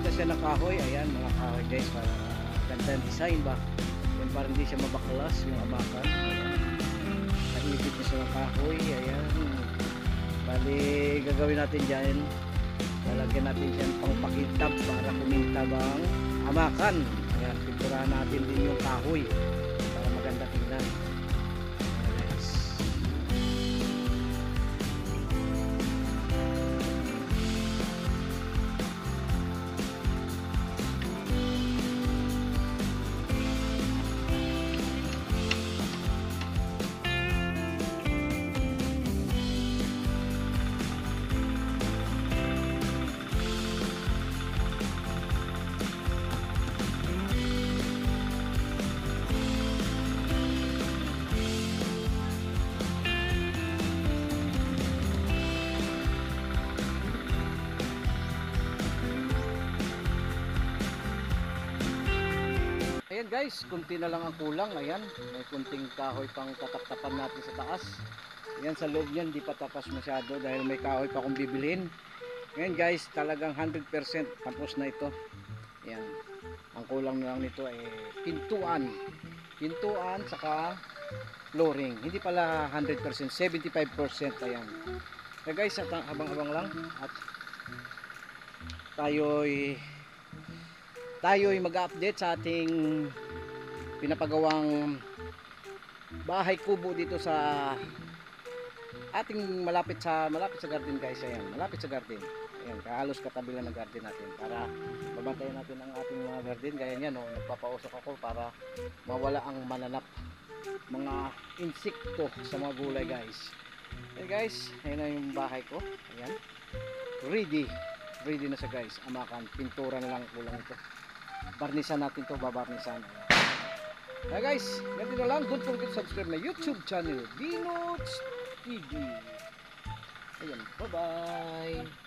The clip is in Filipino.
na siya ng kahoy. Ayan, mga kahoy guys, para ganda ang design ba. Yan, para hindi siya mabaklas yung amakan. Ayan, naibig na siya ng kahoy. Ayan, bali gagawin natin dyan, lalagyan natin dyan pang pakintab para kumintab ang amakan. Ayan, pinturahan natin din yung kahoy para maganda tingnan. Ayan guys, kunti na lang ang kulang. Ayan, may kunting kahoy pang tatap-tapan natin sa taas. Ayan, sa loob niyan di pa tapas masyado dahil may kahoy pa akong bibilhin. Ayan guys, talagang 100% tapos na ito. Ayan, ang kulang na lang nito ay pintuan saka flooring. Hindi pala 100%, 75%. Ayan. Kaya guys, habang-habang lang at tayo'y mag-update sa ating pinapagawang bahay kubo dito sa ating malapit sa garden guys. Ayan, malapit sa garden. Ayan, halos katabi lang ng garden natin para mabantayan natin ang ating mga garden. Gaya niyan, nagpapausok ako para mawala ang mananap mga insekto sa mga gulay guys. Ayan guys, ayan na yung bahay ko. Ayan, ready na siya guys. Amakan, pintura na lang kulang ito. Barnisan natin to, babarnisan. Ayan guys, ganito na lang. Don't forget to subscribe na YouTube channel, Binots TV. Ayan, bye bye.